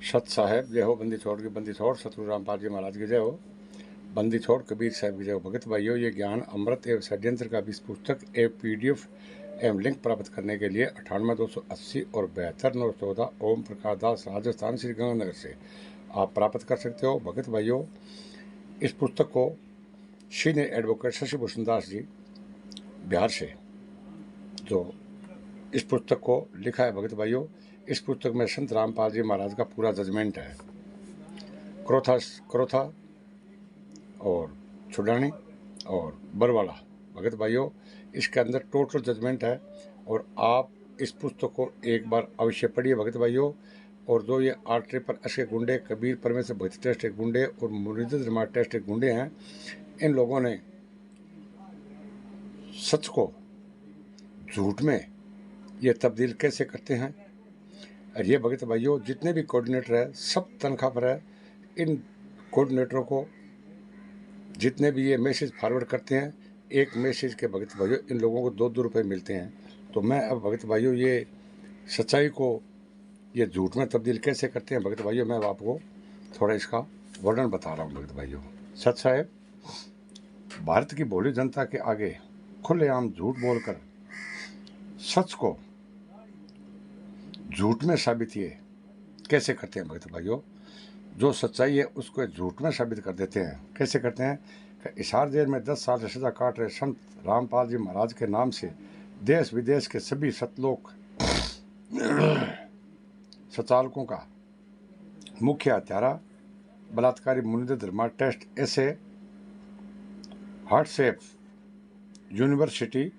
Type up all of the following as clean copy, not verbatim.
सत साहेब जय हो, बंदी छोड़ की बंदी छोड़, सतगुरु रामपाल जी महाराज की जय हो, बंदी छोड़ कबीर साहब की जय हो। भगत भाइयों, ये ज्ञान अमृत एवं षड्यंत्र का इस पुस्तक एवं PDF एवं लिंक प्राप्त करने के लिए 98 280 और 72 914 ओम प्रकाश दास, राजस्थान, श्री गंगानगर से आप प्राप्त कर सकते हो। भगत भाइयों, इस पुस्तक को सीनियर एडवोकेट शशि भूषण दास जी बिहार से जो इस पुस्तक को लिखा है। भगत भाइयों, इस पुस्तक में संत रामपाल जी महाराज का पूरा जजमेंट है, क्रोथा और छुड़ानी और बरवाला। भगत भाइयों, इसके अंदर टोटल जजमेंट है और आप इस पुस्तक को एक बार अवश्य पढ़िए भगत भाइयों। और जो ये R ट्रिपल S के गुंडे, कबीर परमेश्वर भक्ति ट्रस्ट के गुंडे और मुरीद धर्मा ट्रस्ट के गुंडे हैं, इन लोगों ने सच को झूठ में ये तब्दील कैसे करते हैं। और ये भगत भाइयों, जितने भी कोऑर्डिनेटर है सब तनख्वाह पर है। इन कोऑर्डिनेटरों को जितने भी ये मैसेज फॉरवर्ड करते हैं, एक मैसेज के भगत भाइयों इन लोगों को 2-2 रुपये मिलते हैं। तो मैं अब भगत भाइयों ये सच्चाई को ये झूठ में तब्दील कैसे करते हैं भगत भाइयों, मैं आपको थोड़ा इसका वर्णन बता रहा हूँ भगत भाइयों। सच साहेब भारत की भोली जनता के आगे खुलेआम झूठ बोलकर सच को झूठ में साबित ये कैसे करते हैं भगत भाइयों। जो सच्चाई है उसको झूठ में साबित कर देते हैं। कैसे करते हैं कि हिसार जेल में 10 साल से सजा काट रहे संत रामपाल जी महाराज के नाम से देश विदेश के सभी सतलोक सचालकों का मुख्य हत्यारा बलात्कारी मुनींद्र धर्मा ट्रस्ट ऐसे व्हाट्सएप यूनिवर्सिटी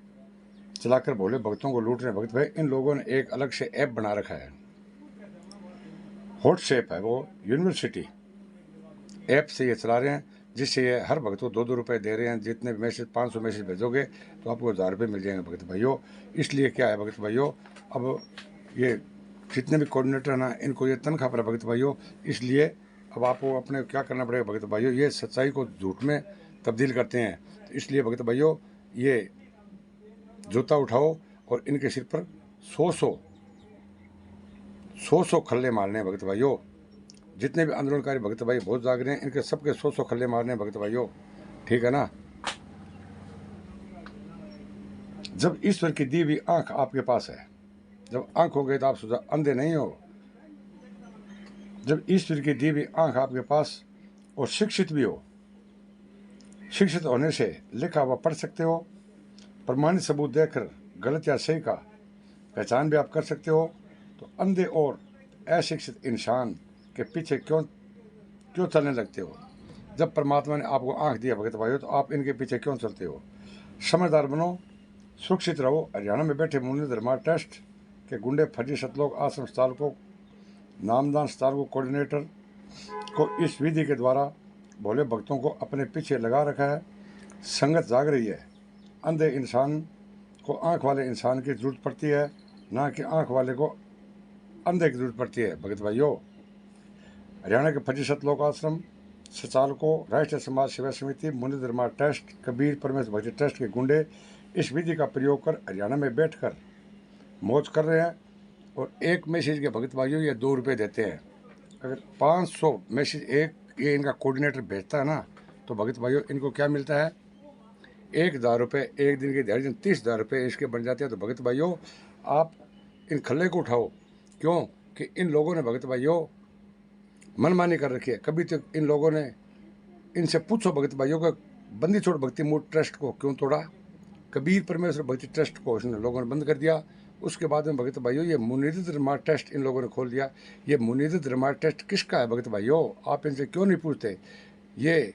चलाकर भोले भक्तों को लूट रहे भगत भाई। इन लोगों ने एक अलग से ऐप बना रखा है, व्हाट्सएप है वो यूनिवर्सिटी ऐप से ये चला रहे हैं, जिससे ये हर भक्त को 2-2 रुपये दे रहे हैं। जितने भी मैसेज 500 मैसेज भेजोगे तो आपको 1000 रुपये मिल जाएंगे भगत भाइयों। इसलिए क्या है भगत भाइयों, अब ये जितने भी कोऑर्डिनेटर हैं ना, इनको ये तनख्वाह पर भगत भाइयों। इसलिए अब आपको अपने क्या करना पड़ेगा भगत भाइयों, ये सच्चाई को झूठ में तब्दील करते हैं। तो इसलिए भगत भाइयों ये जूता उठाओ और इनके सिर पर 100 खल्ले मारने हैं भगत भाइयों। जितने भी आंदोलनकारी भगत भाई बहुत जाग रहे हैं, इनके सबके 100 खल्ले मारने हैं भगत भाइयों, ठीक है ना। जब ईश्वर की दी हुई आंख आपके पास है, जब आंख हो गई तो आप सोचा अंधे नहीं हो। जब ईश्वर की दी हुई आंख आपके पास और शिक्षित भी हो, शिक्षित होने से लिखा हुआ पढ़ सकते हो, प्रमाणित सबूत देकर गलत या सही का पहचान भी आप कर सकते हो, तो अंधे और अशिक्षित इंसान के पीछे क्यों चलने लगते हो। जब परमात्मा ने आपको आंख दिया भगत भाइयों, तो आप इनके पीछे क्यों चलते हो। समझदार बनो, सुरक्षित रहो। हरियाणा में बैठे मुनींद्र धर्मा ट्रस्ट के गुंडे, फर्जी सतलोक आश्रम चालकों, नामदान चालकों, कोऑर्डिनेटर को इस विधि के द्वारा भोले भक्तों को अपने पीछे लगा रखा है। संगत जाग रही है। अंधे इंसान को आंख वाले इंसान की जरूरत पड़ती है, ना कि आंख वाले को अंधे की जरूरत पड़ती है भगत भाइयों। हरियाणा के फर्जी सतलोक आश्रम संचालकों, राष्ट्रीय समाज सेवा समिति, मुनींद्र धर्मा ट्रस्ट, कबीर परमेश्वर भक्ति ट्रस्ट के गुंडे इस विधि का प्रयोग कर हरियाणा में बैठकर मौज कर रहे हैं। और एक मैसेज के भगत भाइयों ये 2 रुपये देते हैं। अगर 500 मैसेज एक ये इनका कोऑर्डिनेटर भेजता है ना, तो भगत भाइयों इनको क्या मिलता है, 1000 रुपये एक दिन के दिहाड़ी दिन 30,000 रुपये इसके बन जाते हैं। तो भगत भाइयों आप इन खल्ले को उठाओ, क्यों कि इन लोगों ने भगत भाइयों मनमानी कर रखी है। कभी तो इन लोगों ने, इनसे पूछो भगत भाइयों का, बंदी छोड़ भक्ति मूड ट्रस्ट को क्यों तोड़ा, कबीर परमेश्वर भक्ति ट्रस्ट को इसने लोगों ने बंद कर दिया। उसके बाद में भगत भाइयों ये मुनींद्र धर्मा ट्रस्ट इन लोगों ने खोल दिया। ये मुनींद्र धर्मा ट्रस्ट किसका है भगत भाइयों, आप इनसे क्यों नहीं पूछते। ये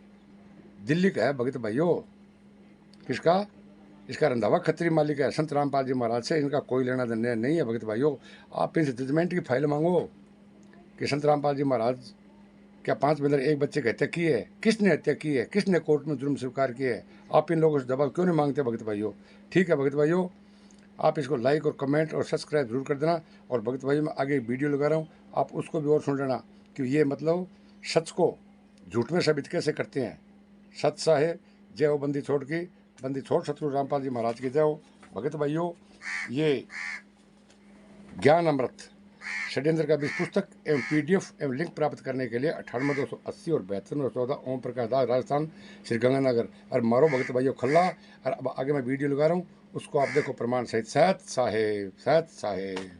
दिल्ली का है भगत भाइयों। किसका, इसका रंधावा खत्री मालिक है संत रामपाल जी महाराज से, इनका कोई लेना देना नहीं है भगत भाइयों। आप इनसे जजमेंट की फाइल मांगो कि संत रामपाल जी महाराज क्या 5 मिलर एक बच्चे की हत्या की है, किसने हत्या की है, किसने कोर्ट में जुर्म स्वीकार किया है। आप इन लोगों से जवाब क्यों नहीं मांगते भगत भाइयों। ठीक है भगत भाइयों, आप इसको लाइक और कमेंट और सब्सक्राइब जरूर कर देना। और भगत भाइयों मैं आगे एक वीडियो लगा रहा हूँ, आप उसको भी और सुन लेना कि ये मतलब सच को झूठ में साबित कैसे करते हैं। सच साहेब जय हो, बंदी छोड़ की बंदी छोड़, सतगुरु रामपाल जी महाराज की जय हो। भगत भाइयों ये ज्ञान अमृत षड्यंत्र का बीज पुस्तक एवं PDF एवं लिंक प्राप्त करने के लिए 98 280 और 72 ओम प्रकाश दास, राजस्थान, श्री गंगानगर। और मारो भगत भाइयों खल्ला। और अब आगे मैं वीडियो लगा रहा हूँ, उसको आप देखो प्रमाण सहित। सत साहेब, सत साहेब।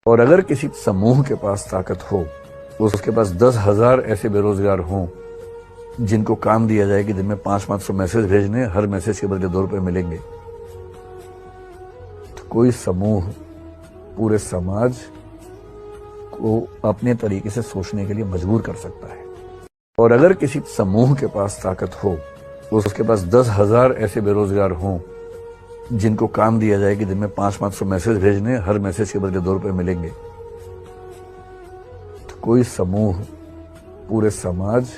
और अगर किसी समूह के पास ताकत हो, उसके पास 10,000 ऐसे बेरोजगार हों जिनको काम दिया जाए कि दिन में 500-500 मैसेज भेजने, हर मैसेज के बदले 2 रुपए मिलेंगे, तो कोई समूह पूरे समाज को अपने तरीके से सोचने के लिए मजबूर कर सकता है। और अगर किसी समूह के पास ताकत हो, उसके पास 10,000 ऐसे बेरोजगार हों जिनको काम दिया जाए कि दिन में 500-500 मैसेज भेजने, हर मैसेज के बदले 2 रुपए मिलेंगे, तो कोई समूह पूरे समाज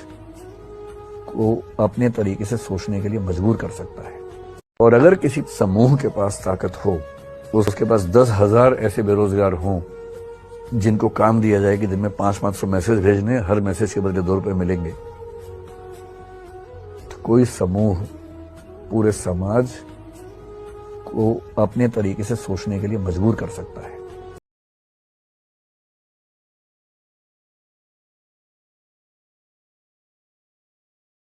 को अपने तरीके से सोचने के लिए मजबूर कर सकता है। और अगर किसी समूह के पास ताकत हो, उसके पास 10,000 ऐसे बेरोजगार हों जिनको काम दिया जाए कि दिन में 500-500 मैसेज भेजने, हर मैसेज के बदले 2 रुपए मिलेंगे, तो कोई समूह पूरे समाज को अपने तरीके से सोचने के लिए मजबूर कर सकता है।